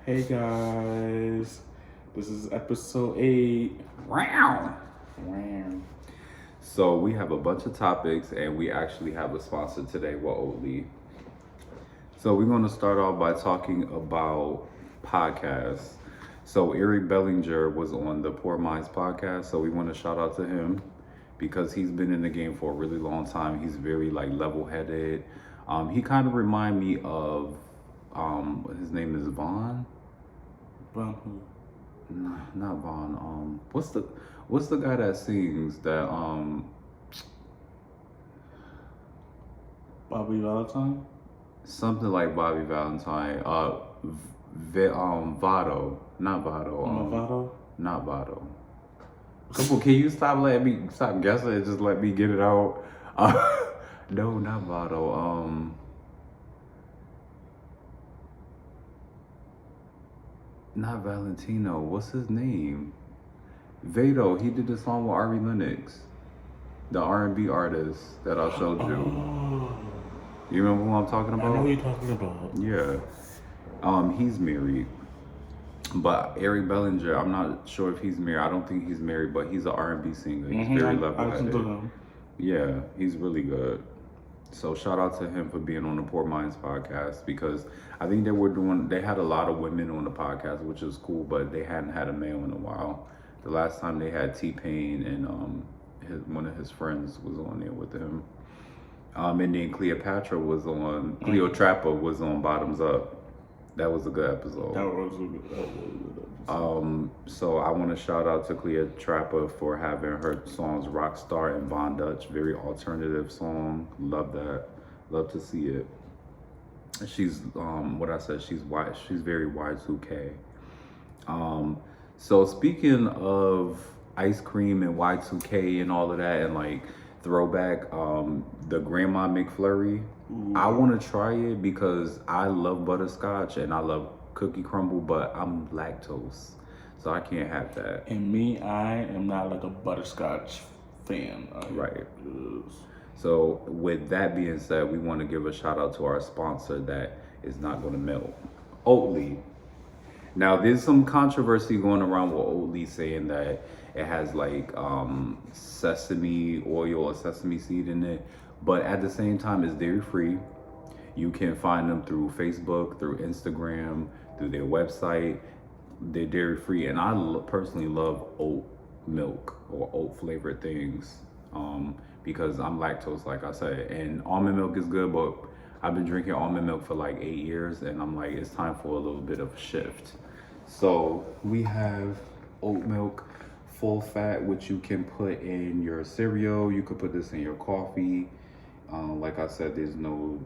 Hey guys, this is episode 8. Wow. So we have a bunch of topics and we actually have a sponsor today, Oatly. So we're going to start off by talking about podcasts. So Eric Bellinger was on the Poor Minds podcast, so we want to shout out to him because he's been in the game for a really long time. He's very level-headed. He kind of remind me of his name is Vaughn. Vaughn who? No, not Vaughn. What's the guy that sings that Bobby Valentine? something like Bobby Valentine. Vado, not Vado. Vado? Not Vado. Come on, can you stop guessing and just let me get it out? No, not Vado. Not Valentino. What's his name? Vado. He did the song with Ari Lennox, the R&B artist that I showed you. Oh, You remember who I'm talking about? I know who you're talking about. Yeah. He's married. But Eric Bellinger, I'm not sure if he's married. I don't think he's married, but he's an R&B singer. He's very level-headed. Yeah, he's really good. So shout out to him for being on the Poor Minds podcast because I think they had a lot of women on the podcast, which is cool, but they hadn't had a male in a while. The last time they had T-Pain and one of his friends was on there with him. And then Cleopatra was on Bottoms Up. That was a good episode. That was a good episode. So I want to shout out to Cleopatra for having her songs Rockstar and Von Dutch. Very alternative song. Love that. Love to see it. She's she's very Y2K. So speaking of ice cream and Y2K and all of that and throwback, the Grandma McFlurry. Ooh. I want to try it because I love butterscotch and I love cookie crumble, but I'm lactose, so I can't have that. And me, I am not like a butterscotch fan. Right. So with that being said, we want to give a shout out to our sponsor that is not going to melt, Oatly. Now there's some controversy going around with Oatly saying that it has sesame oil or sesame seed in it, but at the same time it's dairy free. You can find them through Facebook, through Instagram, through their website. They're dairy free, and I personally love oat milk or oat flavored things because I'm lactose, like I said, and almond milk is good, but I've been drinking almond milk for 8 years, and I'm it's time for a little bit of a shift. So we have oat milk, full fat, which you can put in your cereal. You could put this in your coffee. Like I said, there's no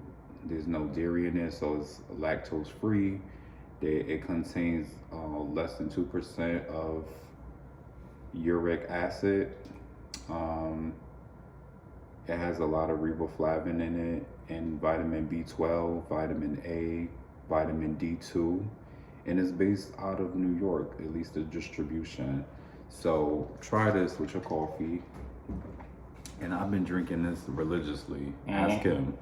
dairy in it, so it's lactose free. It contains less than 2% of uric acid. It has a lot of riboflavin in it, and vitamin B12, vitamin A, vitamin D2, and it's based out of New York, at least the distribution. So try this with your coffee. And I've been drinking this religiously. Ask him.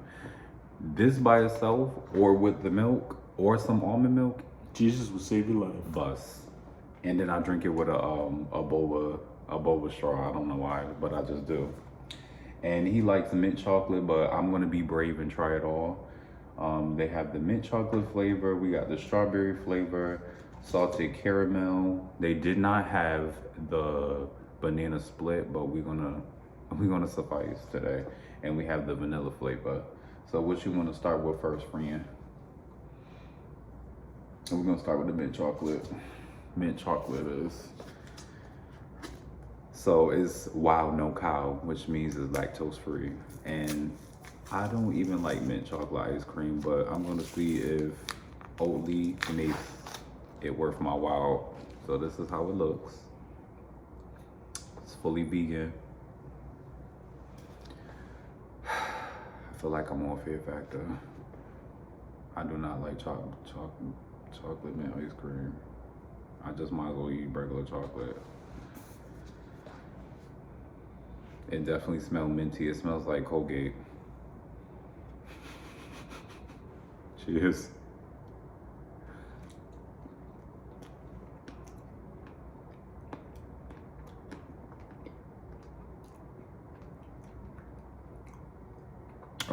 This by itself, or with the milk, or some almond milk, Jesus will save your life. Bust. And then I drink it with a boba straw. I don't know why, but I just do. And he likes mint chocolate, but I'm gonna be brave and try it all. They have the mint chocolate flavor. We got the strawberry flavor, salted caramel. They did not have the banana split, but we're gonna suffice today. And we have the vanilla flavor. So what you want to start with first, friend? And we're gonna start with the mint chocolate. Mint chocolate is. So it's wild no cow, which means it's lactose free. And I don't even like mint chocolate ice cream, but I'm gonna see if Oatly makes it worth my while. So this is how it looks. It's fully vegan. I feel like I'm on Fear Factor. I do not like chocolate mint ice cream. I just might as well eat regular chocolate. It definitely smells minty. It smells like Colgate. Cheers.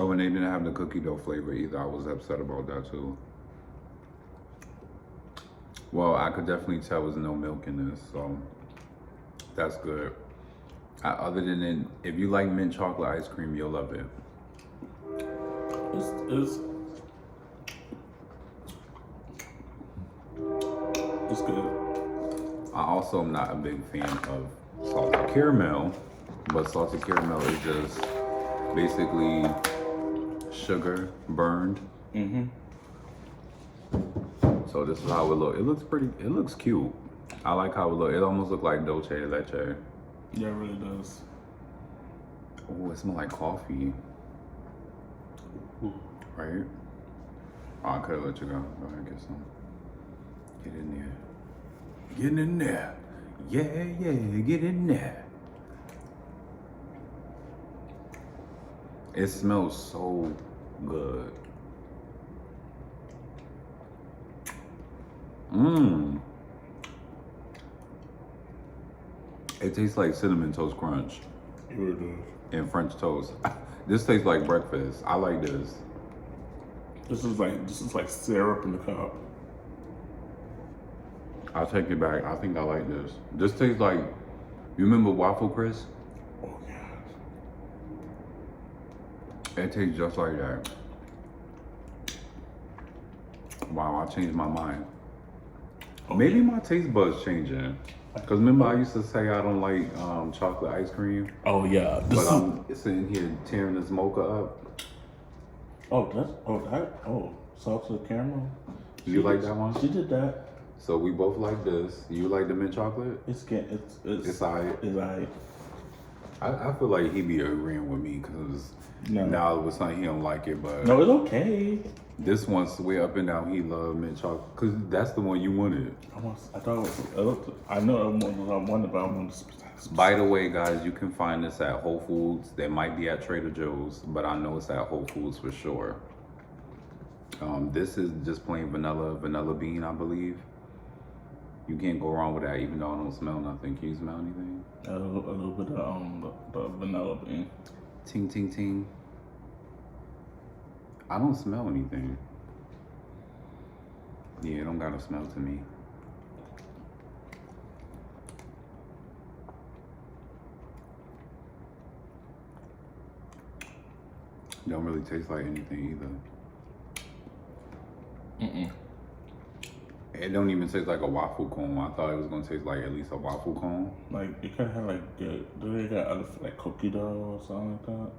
Oh, and they didn't have the cookie dough flavor either. I was upset about that too. Well, I could definitely tell there's no milk in this, so that's good. Other than that, if you like mint chocolate ice cream, you'll love it. It's good. I also am not a big fan of salted caramel, but salted caramel is just basically sugar burned. So this is how it looks. It looks pretty. It looks cute. I like how it looks. It almost looks like dulce de leche. Yeah, it really does. Oh, it smells like coffee. Right? Oh, I could have let you go. Go ahead and get some. Get in there. Get in there. Yeah, get in there. It smells so good. It tastes like Cinnamon Toast Crunch. It really does. And French toast. This tastes like breakfast. I like this. This is like syrup in the cup. I'll take it back. I think I like this. This tastes like, you remember Waffle Crisp? Oh yeah. It tastes just like that. Wow, I changed my mind. Oh, Maybe yeah. my taste buds changing. Cause remember I used to say I don't like chocolate ice cream. Oh yeah. But I'm sitting here tearing this mocha up. Salted caramel. You like that one? She did that. So we both like this. You like the mint chocolate? It's alright. It's alright. I feel like he be agreeing with me because now it was something he don't like it, but no, it's okay. This one's way up and down. He loved mint chocolate because that's the one you wanted. I know I wanted, but I wanted. By the way, guys, you can find this at Whole Foods. They might be at Trader Joe's, but I know it's at Whole Foods for sure. This is just plain vanilla bean, I believe. You can't go wrong with that, even though I don't smell nothing. Can you smell anything? A little bit of the vanilla bean. Ting, ting, ting. I don't smell anything. Yeah, it don't got a smell to me. Don't really taste like anything either. It don't even taste like a waffle cone. I thought it was gonna taste like at least a waffle cone. Like it could have like do they got other like cookie dough or something like that?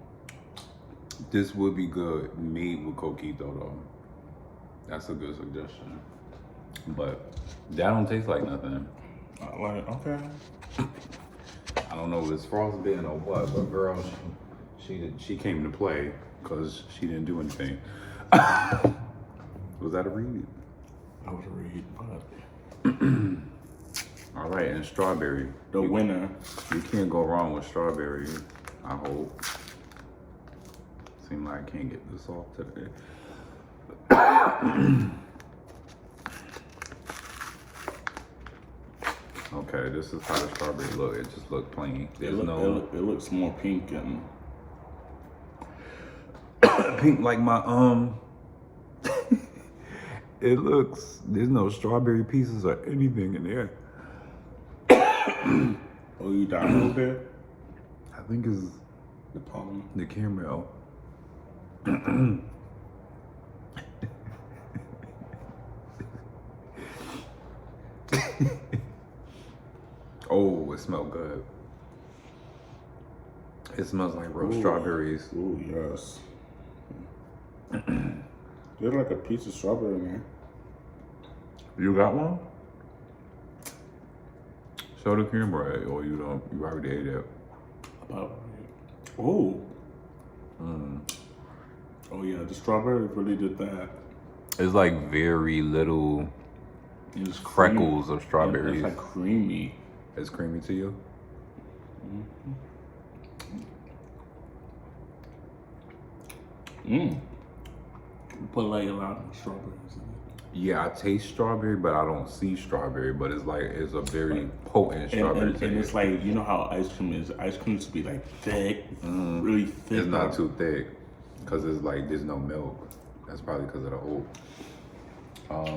This would be good made with coquito though. That's a good suggestion. But that don't taste like nothing. Like okay. I don't know if it's frostbitten or what, but girl, she came to play because she didn't do anything. Was that a read? I was a read, but all right, and strawberry. The winner. You can't go wrong with strawberry, I hope. Seems like I can't get this off today. Okay, this is how the strawberry look. It just look plain. It looks more pink and pink like my it looks, there's no strawberry pieces or anything in there. Oh, you down a little bit? I think it's The pollen. the caramel. Oh, it smells good. It smells like roast strawberries. Ooh, yes. There's like a piece of strawberry, man. You got one? Show the camera, or you don't. You already ate it. Oh. Oh yeah, the strawberry really did that. It's like very little It's freckles of strawberries. It's like creamy. It's creamy to you? Put like a lot of strawberries in it. Yeah, I taste strawberry, but I don't see strawberry. But it's like it's a very potent strawberry taste. And it's like, you know how ice cream is. Ice cream used to be like thick, really thick. It's not too thick. Cause it's like there's no milk. That's probably because of the oat.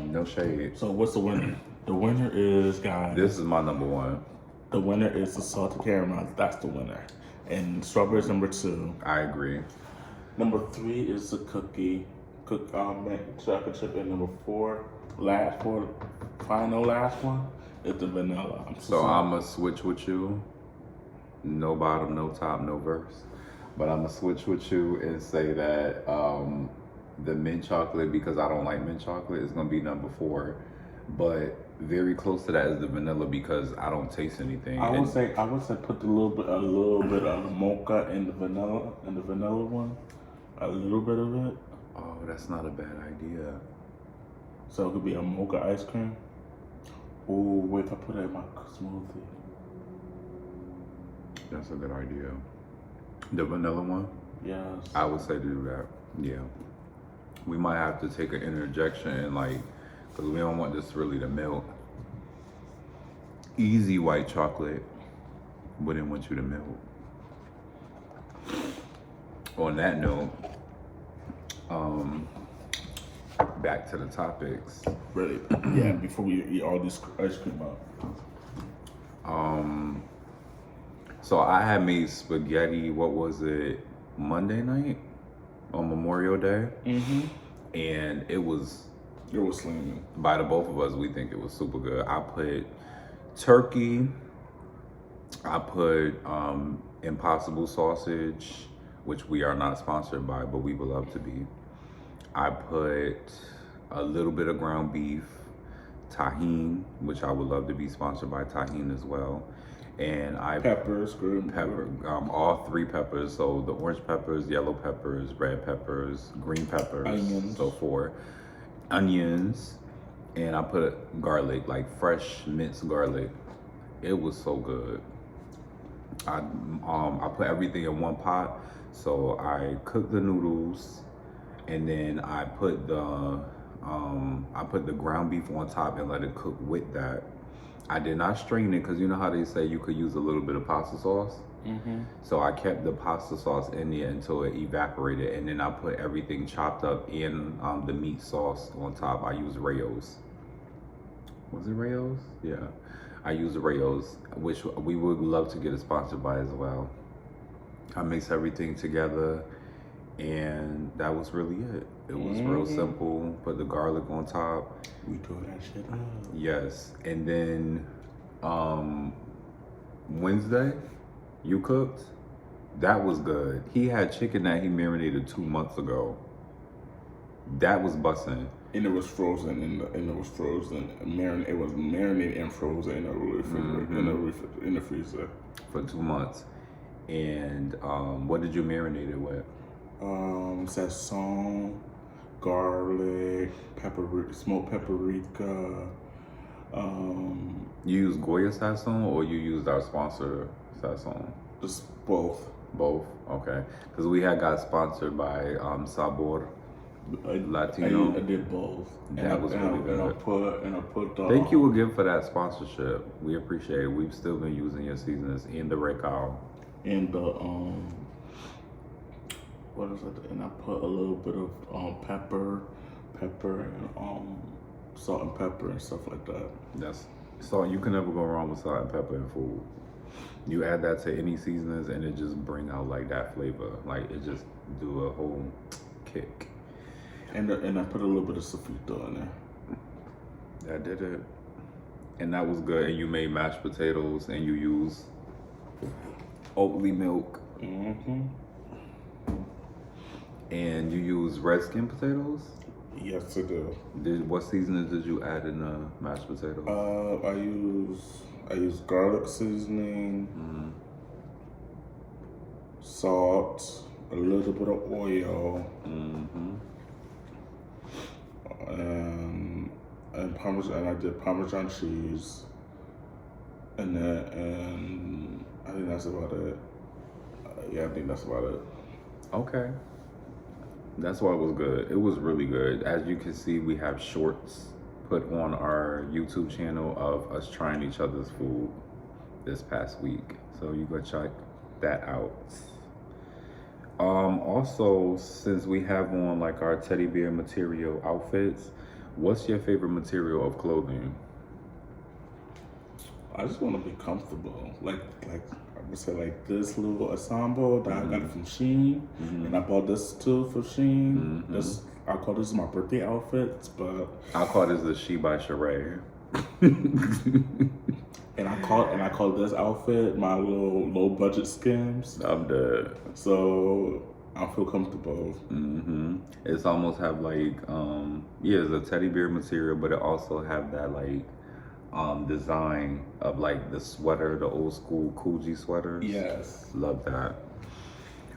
No shade. So what's the winner? The winner is, guys. This is my number one. The winner is the salted caramel. That's the winner. And strawberries number 2. I agree. Number 3 is the chocolate chip. And number 4, last one is the vanilla. So I'ma switch with you. No bottom, no top, no verse. But I'ma switch with you and say that the mint chocolate, because I don't like mint chocolate, is gonna be number 4. But very close to that is the vanilla because I don't taste anything. I would say put a little bit of mocha in the vanilla one. A little bit of it. Oh, that's not a bad idea. So it could be a mocha ice cream. Ooh, wait, if I put it in my smoothie. That's a good idea. The vanilla one? Yes. I would say to do that. Yeah. We might have to take an interjection and because we don't want this really to melt. Easy white chocolate wouldn't want you to melt. On that note, back to the topics. Ready? Yeah, before we eat all this ice cream up. So I had made spaghetti, what was it, Monday night? On Memorial Day? Mm-hmm. And it was slinging. by the both of us, we think it was super good. I put turkey, I put Impossible sausage, which we are not sponsored by, but we would love to be. I put a little bit of ground beef, tahini, which I would love to be sponsored by tahini as well. And peppers, all 3 peppers. So the orange peppers, yellow peppers, red peppers, green peppers, onions. So 4 onions, and I put garlic, like fresh minced garlic. It was so good. I put everything in one pot. So I cooked the noodles, and then I put the ground beef on top and let it cook with that. I did not strain it because you know how they say you could use a little bit of pasta sauce? Mm-hmm. So I kept the pasta sauce in there until it evaporated, and then I put everything chopped up in the meat sauce on top. I used Rayo's. Was it Rayo's? Yeah. I used Rayo's, which we would love to get it sponsored by as well. I mixed everything together, and that was really it. It was real simple. Put the garlic on top. We tore that shit up. Yes. And then Wednesday, you cooked. That was good. He had chicken that he marinated 2 months ago. That was bussin'. And it was frozen, and it was frozen. It was marinated and frozen in the refrigerator, in the freezer for 2 months. And what did you marinate it with? Sazon, garlic, smoked paprika. You used Goya Sazon or you used our sponsor Sazon? Just both. Both, okay. Because we had got sponsored by Sabor Latino. I did both. That was really good. And I put. Thank you again for that sponsorship. We appreciate it. We've still been using your seasonings in the recao. And the what is it? And I put a little bit of pepper, and salt and pepper and stuff like that. So you can never go wrong with salt and pepper in food. You add that to any seasonings and it just bring out like that flavor. Like it just do a whole kick. And I put a little bit of sofrito in there. That did it. And that was good. And you made mashed potatoes and you used Oatly milk. Mm-hmm. And you use red skin potatoes? Yes, I do. What seasonings did you add in the mashed potatoes? I use garlic seasoning, salt, a little bit of oil, and Parmesan. I did Parmesan cheese, and I think that's about it. I think that's about it. Okay. That's why it was good. It was really good. As you can see, we have shorts put on our YouTube channel of us trying each other's food this past week. So you go check that out. Also, since we have on like our teddy bear material outfits, what's your favorite material of clothing? I just want to be comfortable. Like I would say, like this little ensemble that I got it from Shein, and I bought this too for Shein. This I call this my birthday outfits, but I call this the She by Sheree. and I call this outfit my little low budget skims. I'm dead. So I feel comfortable. It's almost have like yeah, it's a teddy bear material, but it also have that like design of like the sweater, the old school Coogee sweaters. Yes. Love that.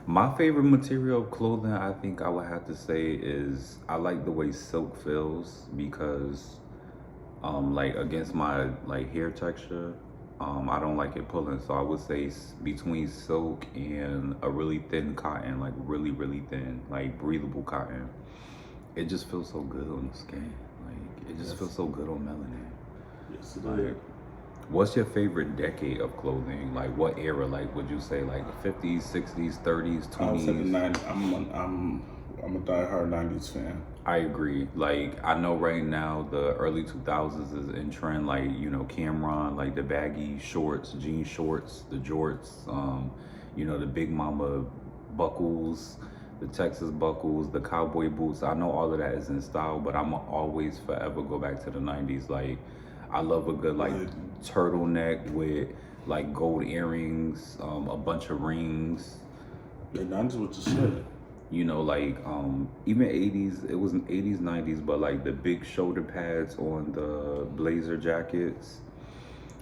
My favorite material of clothing, I think I would have to say is I like the way silk feels because like against my like hair texture, I don't like it pulling. So I would say between silk and a really thin cotton, like really thin, like breathable cotton. It just feels so good on the skin. Like it just feels so good on melanin. Yes, it Like, is. what's your favorite decade of clothing? Like, what era? Like, would you say like the 50s, 60s, 30s, I would say the 20s? 90s. I'm a diehard 90s fan. I agree. Like, I know right now the early 2000s is in trend. Like, you know, Cameron, like the baggy shorts, jean shorts, the jorts, you know, the Big Mama buckles, the Texas buckles, the cowboy boots. I know all of that is in style, but I'm always forever go back to the 90s. Like, I love a good like turtleneck with like gold earrings, a bunch of rings. The 90s was the shit. You know, like even 80s, it wasn't 80s, 90s, but like the big shoulder pads on the blazer jackets,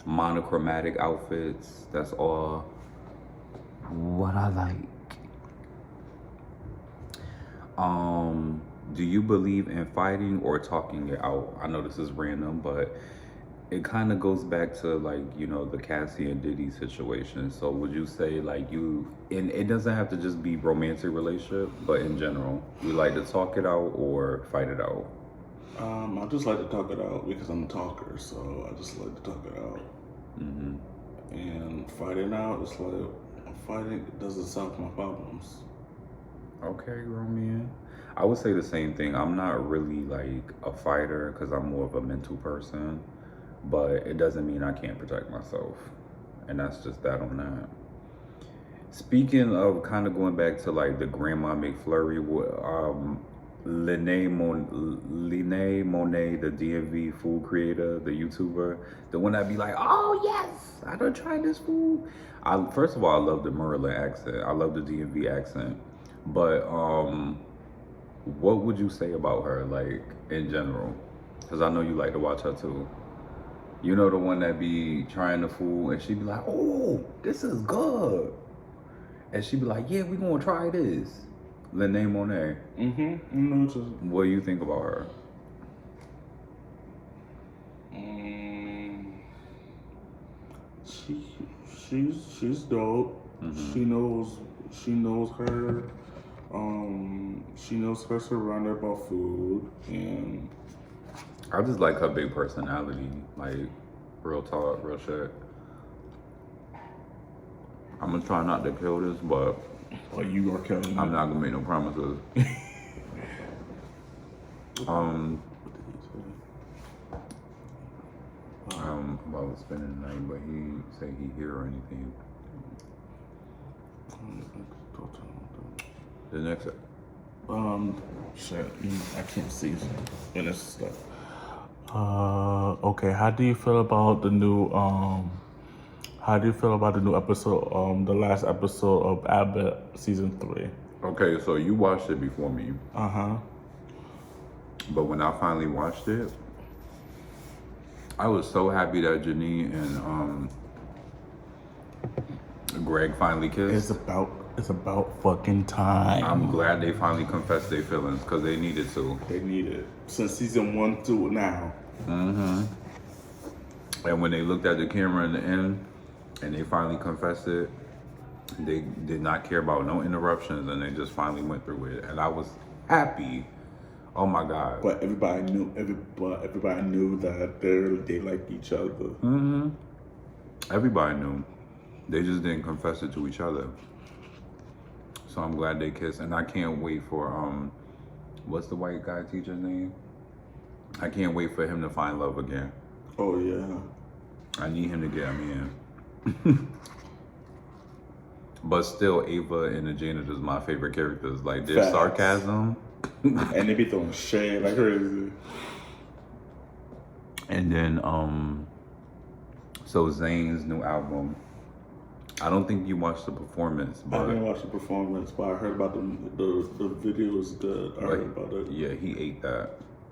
monochromatic outfits. That's all what I like. Do you believe in fighting or talking it out? I know this is random, but it kind of goes back to like, you know, the Cassie and Diddy situation. So would you say like and it doesn't have to just be romantic relationship, but in general, you like to talk it out or fight it out? I just like to talk it out because I'm a talker, so I just like to talk it out. And fighting out, it's like fighting doesn't solve my problems. Okay, Roman. I would say the same thing. I'm not really like a fighter because I'm more of a mental person, but it doesn't mean I can't protect myself. And that's just that on that. Speaking of kind of going back to like the Grandma McFlurry, Lene Monet, the DMV food creator, the YouTuber, the one that be like, oh yes, I done tried this food. First of all, I love the Maryland accent. I love the DMV accent. But what would you say about her, like in general? Because I know you like to watch her too. You know the one that be trying the food and she be like, oh, this is good. And she be like, yeah, we gonna try this. Lene Monet. What do you think about her? She's dope. She knows her surrounded about food, and I just like her big personality, like real talk, real shit. I'm gonna try not to kill this, but you are killing me. I'm not gonna make no promises. About spending the night, but he say he hear or anything. The next, shit, I can't see and it's stuff. Okay. How do you feel about the new episode? The last episode of Abbott season 3. okay, so you watched it before me. But when I finally watched it, I was so happy that Janine and Greg finally kissed. It's about fucking time. I'm glad they finally confessed their feelings because they needed to. They need it since season 1 to now. And when they looked at the camera in the end and they finally confessed it, they did not care about no interruptions and they just finally went through it. And I was happy. Oh my God. But everybody knew that they like each other. Everybody knew. They just didn't confess it to each other. So I'm glad they kissed, and I can't wait for what's the white guy teacher's name? I can't wait for him to find love again. Oh yeah. I need him to get me in. But still, Ava and the janitors my favorite characters. Like their Facts. sarcasm. And they be throwing shade like crazy. And then so Zayn's new album. I don't think you watched the performance, but I didn't watch the performance, but I heard about the video was good. I heard about it. Yeah, he ate that.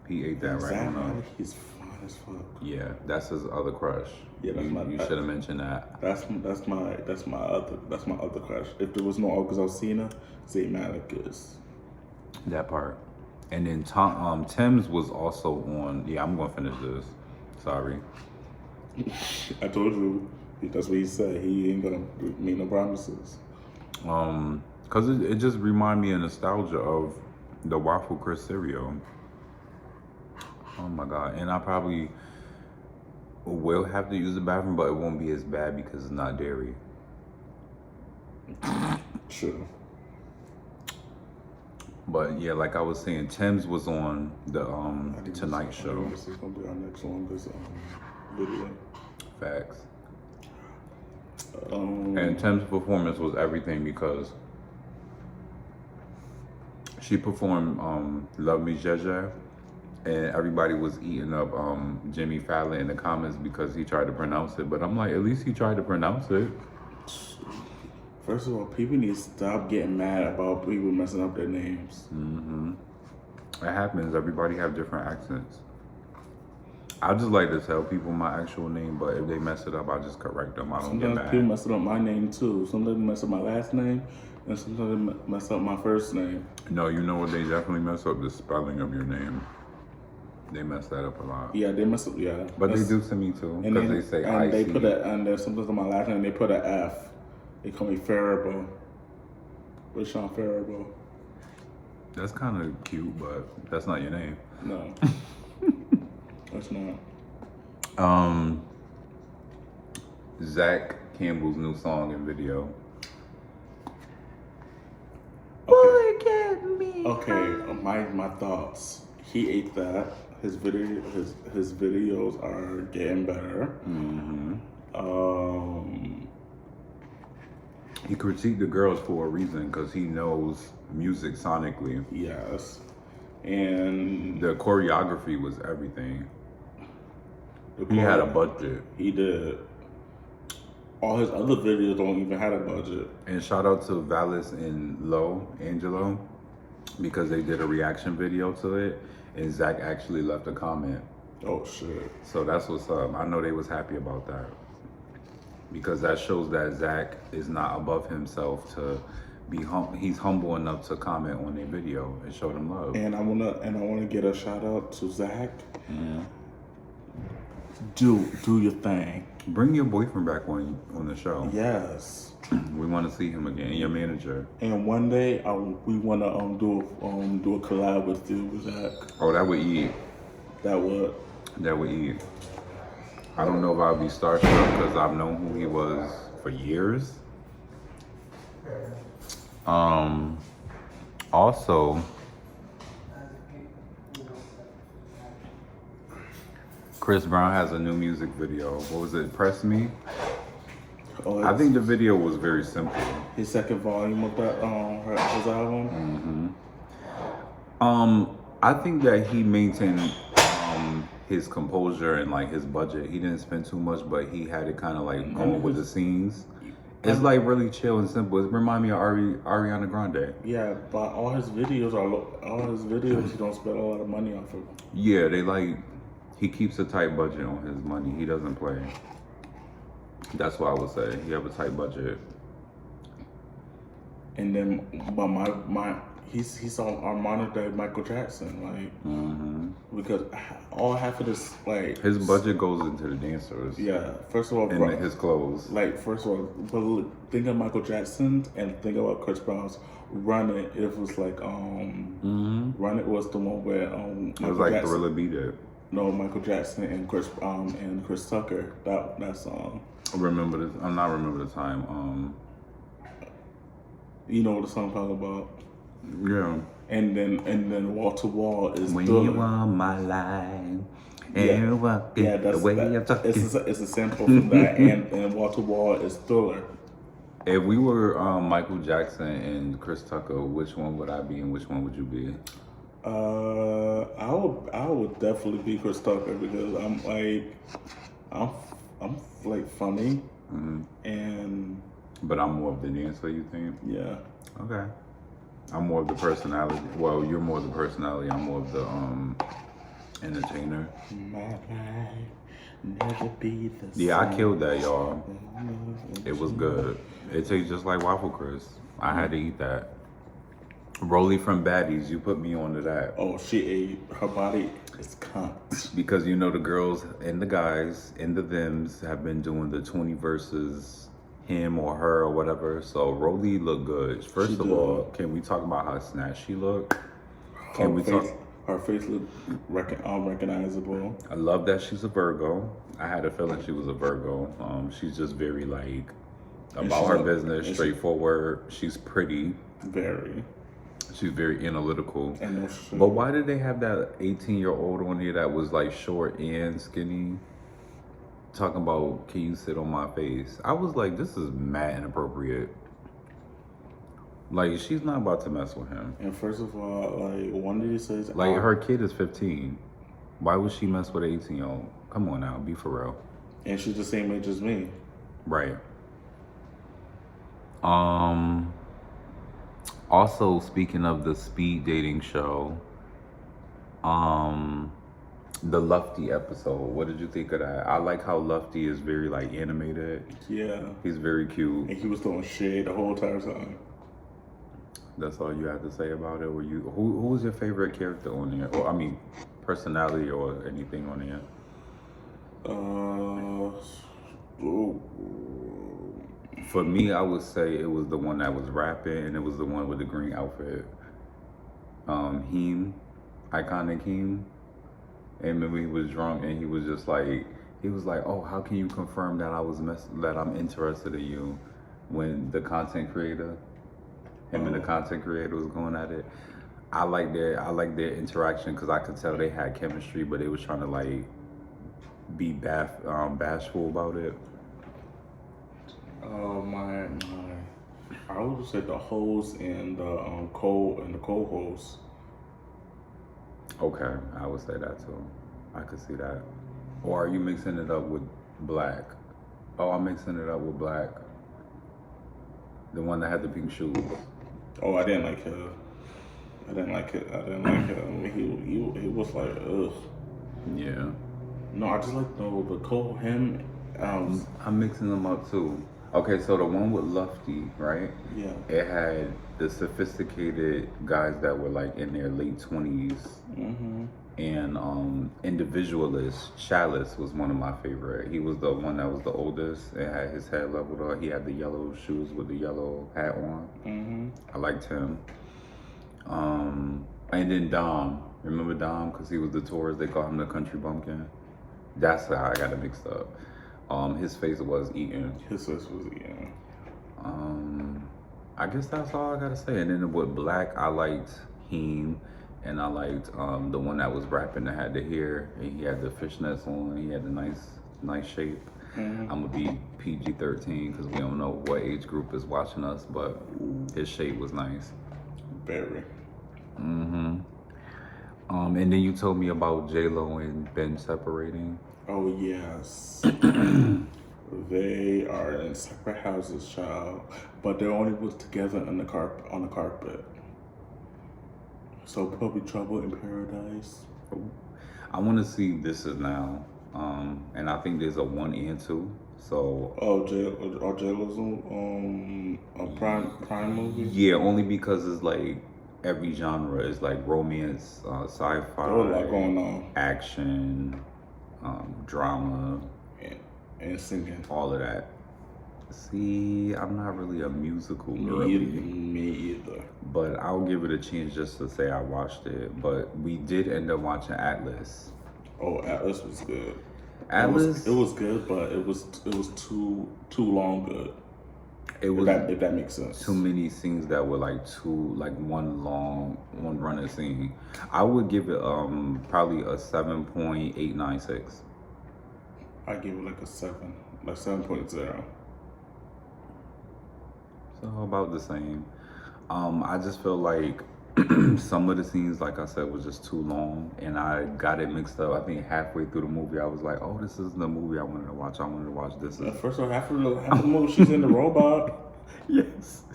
He ate that right Zayn now. Malik, he's fine as fuck. Yeah, that's his other crush. Yeah, that's you should have mentioned that. That's my other crush. If there was no August Alsina, Zayn Malik is. That part. And then Tim's was also on. Yeah, I'm gonna finish this. Sorry. I told you. That's what he said. He ain't gonna make no promises. Cause it just remind me of nostalgia of the Waffle Crisp cereal. Oh my god! And I probably will have to use the bathroom, but it won't be as bad because it's not dairy. True. But yeah, like I was saying, Tim's was on the Tonight Show. This is gonna be our next longest video. Facts. And Tim's performance was everything because she performed Love Me Jeje, and everybody was eating up Jimmy Fallon in the comments because he tried to pronounce it. But I'm like, at least he tried to pronounce it. First of all, people need to stop getting mad about people messing up their names. Mm-hmm. It happens. Everybody have different accents. I just like to tell people my actual name, but if they mess it up, I just correct them. I don't get Sometimes mad. people mess up my name too. Sometimes they mess up my last name, and sometimes they mess up my first name. No, you know what? They definitely mess up the spelling of your name. They mess that up a lot. Yeah, they mess up. Yeah, But they do to me too, because they say I. And they put a, and then sometimes on my last name they put an F. They call me Farabo. Rashawn Farabo. That's kind of cute, but that's not your name. No, that's not. Zach Campbell's new song and video. Okay, my thoughts. He ate that. His videos are getting better. Mm-hmm. He critiqued the girls for a reason because he knows music sonically. Yes, and The choreography was everything. He had a budget. He did. All his other videos don't even have a budget. And shout out to Valis and Angelo, because they did a reaction video to it, and Zach actually left a comment. Oh shit. So that's what's up. I know they was happy about that, because that shows that Zach is not above himself to be he's humble enough to comment on their video and show them love. And I wanna get a shout out to Zach. Yeah. Do your thing. Bring your boyfriend back on the show. Yes. We want to see him again. Your manager. And one day we wanna do a collab with you, Zach. Oh, that would eat. That would. That would eat. I don't know if I'll be starstruck because I've known who he was for years. Also, Chris Brown has a new music video. What was it? Press Me? Oh, I think the video was very simple. his second volume of that his album. I think that he maintained his composure and like his budget. He didn't spend too much, but he had it kind of like going with the scenes. It's like really chill and simple. It reminds me of Ariana Grande. Yeah, but all his videos he don't spend a lot of money off of. Yeah, he keeps a tight budget on his money. He doesn't play. That's what I would say. He have a tight budget. And then, but he's on our monitor Michael Jackson, like, because all half of this, like, His budget goes into the dancers. yeah. First of all, And his clothes. like, first of all, but think of Michael Jackson and think about Chris Brown's Run It. It was like Run It was the one where It was like Thriller Beat It. No, Michael Jackson and Chris Tucker. That song. I'm not remember the time. You know what the song talking about? Yeah. And then Wall to Wall is When Thriller. you are my life. Yeah, The way you're talking. it's a sample from that, and Wall to Wall is Thriller. If we were Michael Jackson and Chris Tucker, which one would I be and which one would you be? I would definitely be Chris Tucker because I'm like funny, and But I'm more of the dancer, you think? yeah. Okay. I'm more of the personality. Well, you're more of the personality. I'm more of the entertainer. My life never be the same. Yeah, I killed that, y'all. It was good. It tastes just like waffle crisp. I had to eat that. Rolly from Baddies, you put me onto that. Oh, she ate. Her body is cunt. Because you know the girls and the guys and the thems have been doing the 20 versus him or her or whatever. So Rolly looked good. First of all, can we talk about how snatched she looked? Can we talk? Her face looked unrecognizable. I love that she's a Virgo. I had a feeling she was a Virgo. She's just very like about her business, straightforward. She's pretty. Very. She's very analytical. And no shit. But why did they have that 18-year-old on here that was like short and skinny? Talking about, can you sit on my face? I was like, this is mad inappropriate. Like, she's not about to mess with him. And first of all, like, one of these says... Like, her kid is 15. Why would she mess with an 18-year-old? Come on now, be for real. And she's the same age as me. Right. Also, speaking of the speed dating show, the Lufty episode, what did you think of that? I like how Lufty is very, like, animated. Yeah. He's very cute. And he was throwing shade the whole entire time. That's all you had to say about it? Who was your favorite character on there? Or, I mean, personality or anything on there? For me, I would say it was the one that was rapping, and it was the one with the green outfit. Heem, iconic Heem. And remember, he was drunk, and he was just like, "Oh, how can you confirm that that I'm interested in you?" When the content creator, him and the content creator was going at it. I like their interaction because I could tell they had chemistry, but they was trying to like be bashful about it. I would say the host and the co-host. Okay, I would say that too. I could see that. Or are you mixing it up with Black? Oh, I'm mixing it up with Black. The one that had the pink shoes. Oh, I didn't like her. I didn't like him. He was like, ugh. Yeah. No, I just like him. I'm mixing them up too. Okay, so the one with Lufty, right? Yeah. It had the sophisticated guys that were like in their late 20s. Mm-hmm. And Individualist, Chalice was one of my favorite. He was the one that was the oldest and had his head leveled up. He had the yellow shoes with the yellow hat on. Mm-hmm. I liked him. And then Dom. Remember Dom? Because he was the tourist. They called him the country bumpkin. That's how I got it mixed up. His face was eaten. I guess that's all I gotta say. And then with Black, I liked Heem, and I liked the one that was rapping that had the hair, and he had the fishnets on. He had the nice shape. Mm-hmm. I'm gonna be PG-13 because we don't know what age group is watching us, but his shape was nice. Very. Mm-hmm. And then you told me about J-Lo and Ben separating. Oh, yes. They are in separate houses, child. But they're only put together on the carpet. So probably Trouble in Paradise. I want to see This Is Now. And I think there's a 1 and 2. So J-Lo's on Prime movie? Yeah, only because it's like every genre is like romance, sci-fi, there's a lot going on. Action, drama, and singing. All of that. See, I'm not really a musical girl. Me either. But I'll give it a chance just to say I watched it. But we did end up watching Atlas. Oh, Atlas was good. Atlas, it was good, but it was too long good. It was if that makes sense. Too many scenes that were like one running scene. I would give it probably a 7.896. I give it like a 7, like 7.0. So about the same. I just feel like some of the scenes, like I said, was just too long, and I got it mixed up. I think halfway through the movie, I was like, "Oh, this is the movie I wanted to watch. I wanted to watch this." First of all, half of the movie, she's in the robot. Yes,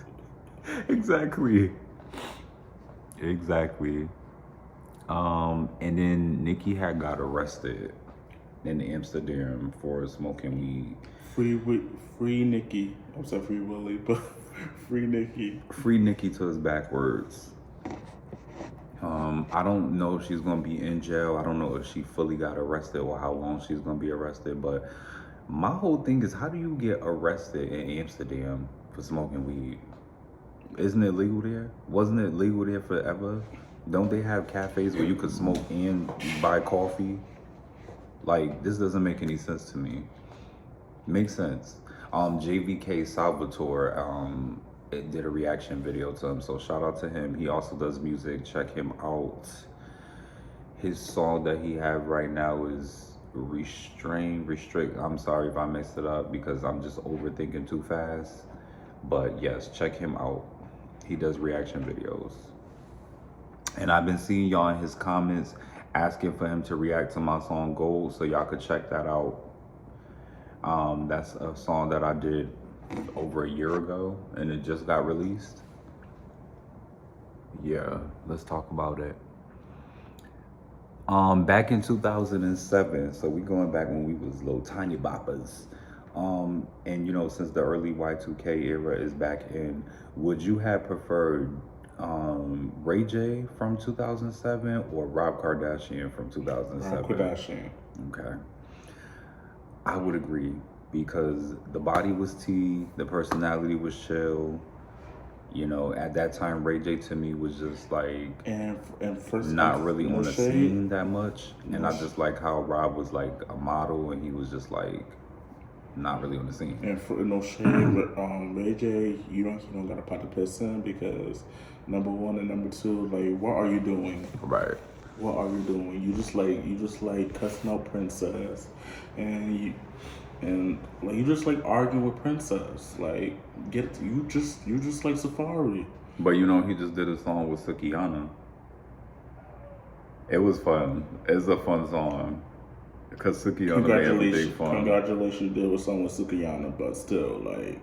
exactly. And then Nikki had got arrested in Amsterdam for smoking weed. Free Nikki. I'm sorry, Free Willie, but free Nikki. Free Nikki to his backwards. I don't know if she's gonna be in jail. I don't know if she fully got arrested or how long she's gonna be arrested. But my whole thing is, how do you get arrested in Amsterdam for smoking weed? Isn't it legal there? Wasn't it legal there forever? Don't they have cafes where you could smoke and buy coffee? Like, this doesn't make any sense to me. Makes sense. JVK Salvatore did a reaction video to him, so shout out to him. He also does music. Check him out. His song that he have right now is Restrict. I'm sorry if I messed it up because I'm just overthinking too fast. But yes, check him out. He does reaction videos. And I've been seeing y'all in his comments asking for him to react to my song Gold, so y'all could check that out. That's a song that I did over a year ago, and it just got released. Yeah, let's talk about it. Back in 2007, so we going back when we was little tiny boppers. And you know, since the early Y2K era is back in, would you have preferred Ray J from 2007 or Rob Kardashian from 2007? Rob Kardashian. Okay. I would agree because the body was T, the personality was chill. You know, at that time, Ray J to me was just like and first not really on the shade. scene that much. And I just like how Rob was like a model and he was just like not really on the scene. And for no shade, but Ray J, you don't gotta pot the piss in because number one and number two, like, what are you doing? Right. What are you doing? You just like cussing out Princess, and you just like arguing with Princess. Like, you just like Safari. But you know, he just did a song with Sukihana. It was fun. It's a fun song. Because Sukihana made everything fun. Congratulations, you did a song with Sukihana, but still, like,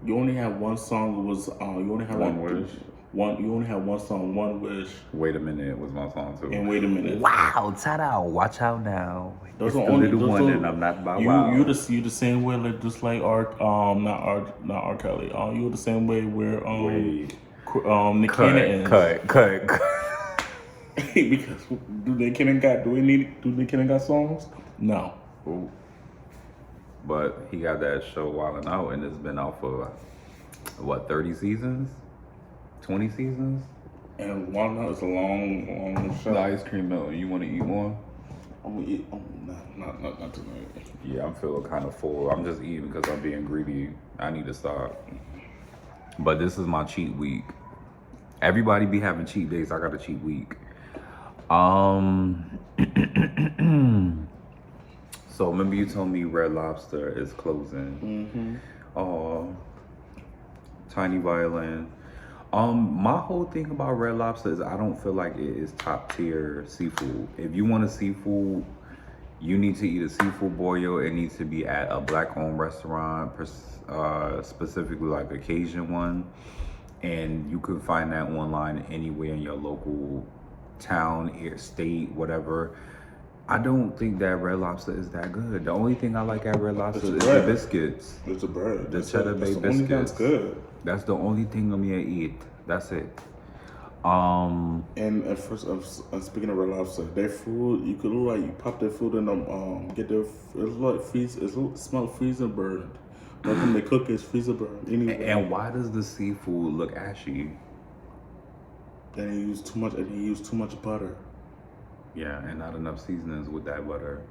you only have one song. It was you only have One Wish. You only have one song, One Wish. Wait a Minute was my song too. And Wait a Minute. Wow, ta-da! Watch out now. Those it's are the only little those one, are, and I'm not by you, wow. You the same way, like just like not R. Kelly. You the same way where Nick Cannon is. Cut. Because do Nick Cannon got songs? No. Ooh. But he got that show Wildin' Out, and it's been out for what, 30 seasons, 20 seasons. And Wildin' Out is a long show. The ice cream melon. You want to eat more? I'm gonna eat. Not tonight. Yeah, I'm feeling kind of full. I'm just eating because I'm being greedy. I need to stop. But this is my cheat week. Everybody be having cheat days. I got a cheat week. So remember you told me Red Lobster is closing. Tiny Violin. My whole thing about Red Lobster is I don't feel like it is top tier seafood. If you want a seafood, you need to eat a seafood boil. It needs to be at a black-owned restaurant, specifically like a Cajun one. And you can find that online anywhere in your local town, state, whatever. I don't think that Red Lobster is that good. The only thing I like at Red Lobster is the biscuits. It's a bread. The cheddar bay biscuits. That's good. That's the only thing I'm gonna eat. That's it. And at first, speaking of Red Lobster, their food, you could look like you pop their food in get their. It's like smell freezer burned. Like when they cook, it's freezer burned. Anyway. And why does the seafood look ashy? And they use too much butter. Yeah, and not enough seasonings with that butter.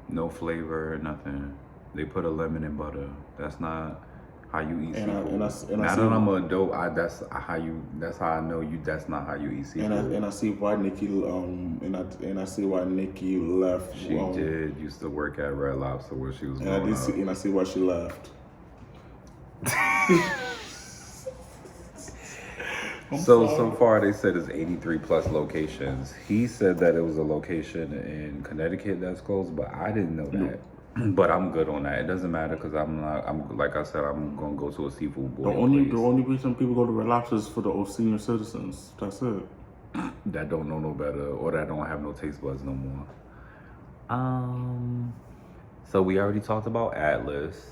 No flavor, nothing. They put a lemon in butter. That's not how you eat seafood. Now that I'm an adult, that's how I know you. That's not how you eat seafood. And I see why Nikki and I see why Nikki left. She did used to work at Red Lobster where she was. And I see why she left. So far they said it's 83 plus locations. He said that it was a location in Connecticut that's closed, but I didn't know that. But I'm good on that. It doesn't matter because I'm like I said, I'm gonna go to a seafood boil. The only reason people go to Red Lobster is for the senior citizens. That's it. That don't know no better or that don't have no taste buds no more. So we already talked about Atlas.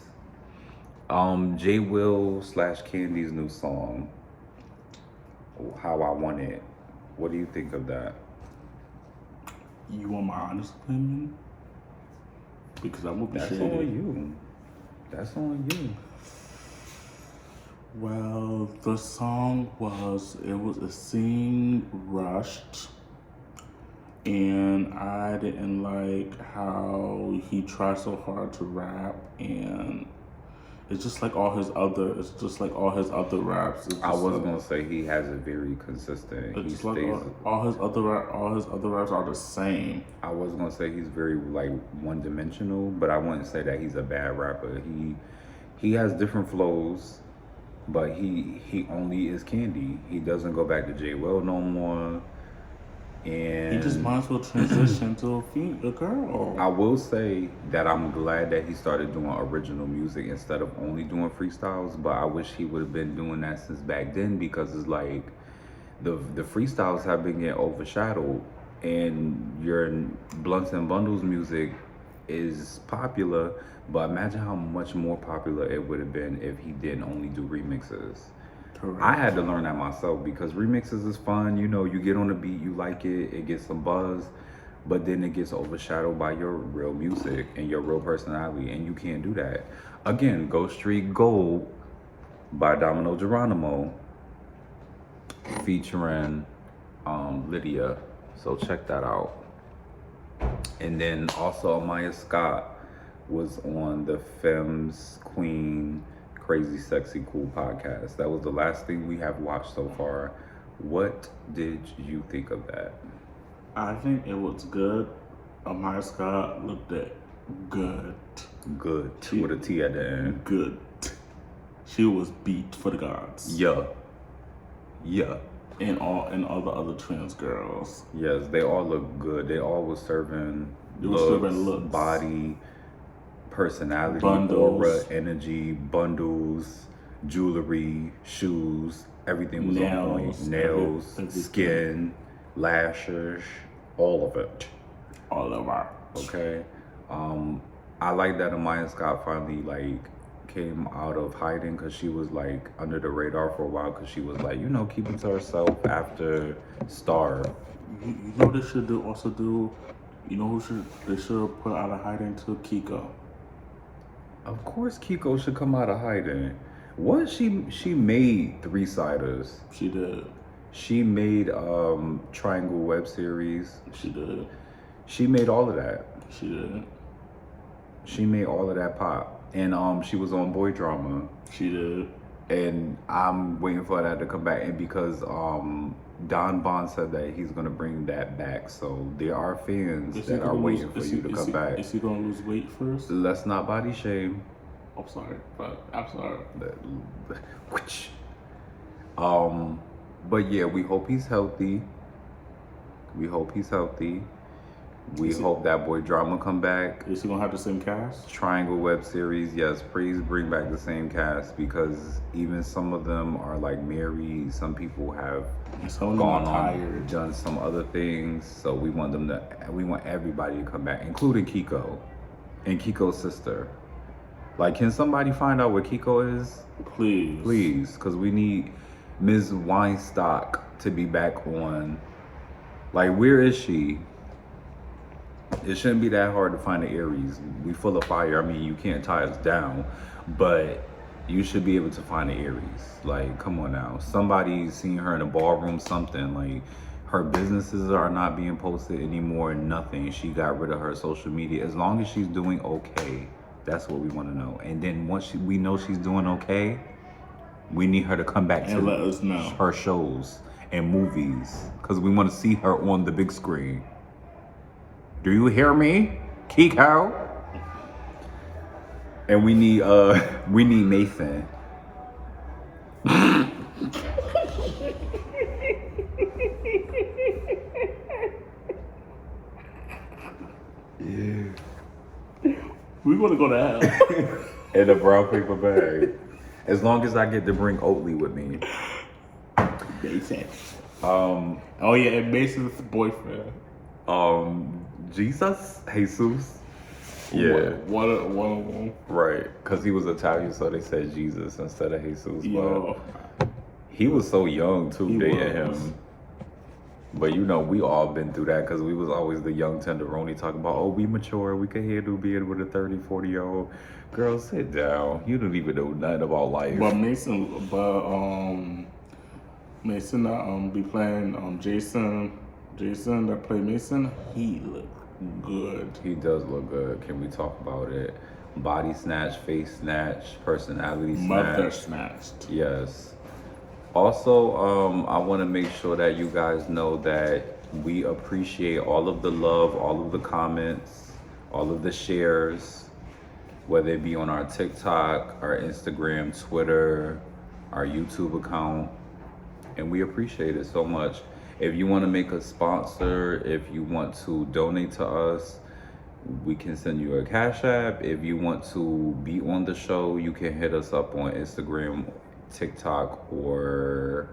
J Will / Candy's new song, How I Want It. What do you think of that? You want my honest opinion? Because I'm gonna be That's shady. on you. That's on you. Well, the song it seemed rushed, and I didn't like how he tried so hard to rap, and it's just like all his other raps. I was gonna say he has it very consistent. It's He just like stays. all his other raps are the same. I was gonna say he's very like one dimensional, but I wouldn't say that he's a bad rapper. He has different flows, but he only is Candy. He doesn't go back to J Will no more. And He just might as well transition to a girl. I will say that I'm glad that he started doing original music instead of only doing freestyles, but I wish he would have been doing that since back then because it's like the freestyles have been getting overshadowed and your Blunts and Bundles music is popular, but imagine how much more popular it would have been if he didn't only do remixes. Correct. I had to learn that myself because remixes is fun. You know, you get on the beat, you like it, it gets some buzz, but then it gets overshadowed by your real music and your real personality, and you can't do that. Again, Go Street Gold by Domino Geronimo featuring Lydia. So check that out. And then also Amaya Scott was on the Femmes Queen Crazy Sexy Cool podcast. That was the last thing we have watched so far. What did you think of that? I think it was good. Amaya Scott looked at good. Good. With a T at the end. Good. She was beat for the gods. Yeah. And all the other trans girls. Yes, they all look good. They all was serving looks. Body, personality, Bundles. aura, energy, bundles, jewelry, shoes, everything was on point. Nails, everything. skin, lashes, all of it. All of our. Okay. I like that Amaya Scott finally like came out of hiding because she was like under the radar for a while because she was like, keeping to herself after Star. You know they should do. You know they should put out of hiding to Kiko. Of course Kiko should come out of hiding. What she made 3-siders. She did. She made Triangle web series. She did. She made all of that. She did. She made all of that pop. And she was on Boy Drama. She did. And I'm waiting for that to come back. And because Don Bond said that he's gonna bring that back, so there are fans that are waiting for you to come back. Is he gonna lose weight first? Let's not body shame. I'm sorry, but I'm sorry. But yeah, we hope he's healthy. We hope that Boy Drama come back. Is he gonna have the same cast? Triangle web series, yes. Please bring back the same cast because even some of them are like married. Some people have gone on, done some other things. So we want everybody to come back, including Kiko and Kiko's sister. Like, can somebody find out where Kiko is? Please, because we need Ms. Weinstock to be back on. Like, where is she? It shouldn't be that hard to find the Aries. We full of fire. I mean, you can't tie us down, but you should be able to find the Aries. Like, come on now. Somebody's seen her in a ballroom, something. Like, her businesses are not being posted anymore, nothing. She got rid of her social media. As long as she's doing okay, That's what we want to know. And then once we know she's doing okay, we need her to come back and to let us know her shows and movies, because we want to see her on the big screen. Do you hear me, Kiko? And we need Nathan. Yeah. We want to go to hell. In a brown paper bag. As long as I get to bring Oatly with me. Mason. Oh yeah, and Mason's boyfriend. Jesus? Yeah. One of them. Right. Because he was Italian, so they said Jesus instead of Jesus. Yo. But he was so young, too, dating was. him. But you know, we all been through that because we was always the young tenderoni talking about, oh, we mature, we could handle being with a 30, 40-year-old. Girl, sit down. You don't even know nothing about life. But Mason be playing Jason that played Mason. He look good. He does look good. Can we talk about it? Body snatch, face snatch, personality snatch. Mother snatched. Yes. Also, I want to make sure that you guys know that we appreciate all of the love, all of the comments, all of the shares, whether it be on our TikTok, our Instagram, Twitter, our YouTube account, and we appreciate it so much. If you want to make a sponsor, if you want to donate to us, we can send you a Cash App. If you want to be on the show, you can hit us up on Instagram, TikTok, or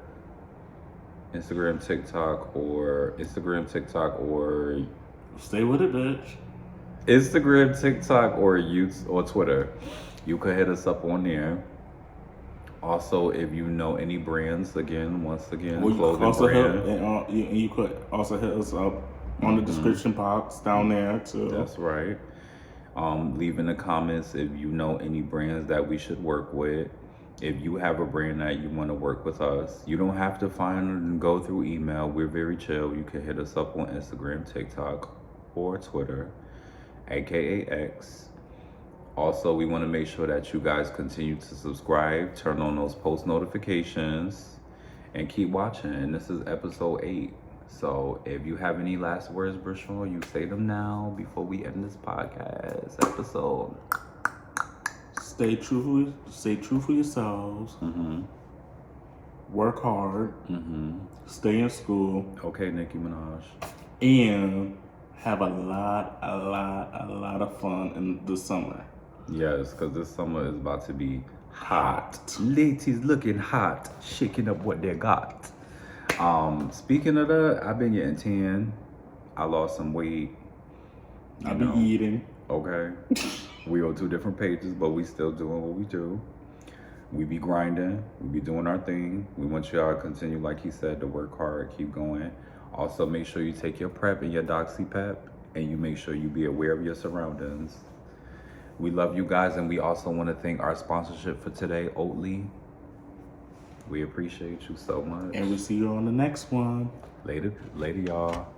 Stay with it, bitch. Instagram, TikTok, or YouTube or Twitter. You can hit us up on there. Also, if you know any brands, once again, clothing brand. You could also hit us up on the description box down there too. That's right. Leave in the comments if you know any brands that we should work with. If you have a brand that you want to work with us, you don't have to find and go through email. We're very chill. You can hit us up on Instagram, TikTok, or Twitter, aka X. Also, we want to make sure that you guys continue to subscribe, turn on those post notifications, and keep watching. And this is episode 8. So if you have any last words, Brashawn, you say them now before we end this podcast episode. Stay true for yourselves. Mm-hmm. Work hard. Mm-hmm. Stay in school. Okay, Nicki Minaj. And have a lot of fun in the summer. Yes, because this summer is about to be hot. Ladies looking hot, shaking up what they got. Speaking of that, I've been getting tan. I lost some weight. I've been eating. Okay. We on 2 different pages, but we still doing what we do. We be grinding. We be doing our thing. We want y'all to continue, like he said, to work hard, keep going. Also, make sure you take your prep and your Doxy Pep, and you make sure you be aware of your surroundings. We love you guys, and we also want to thank our sponsorship for today, Oatly. We appreciate you so much. And we'll see you on the next one. Later, y'all.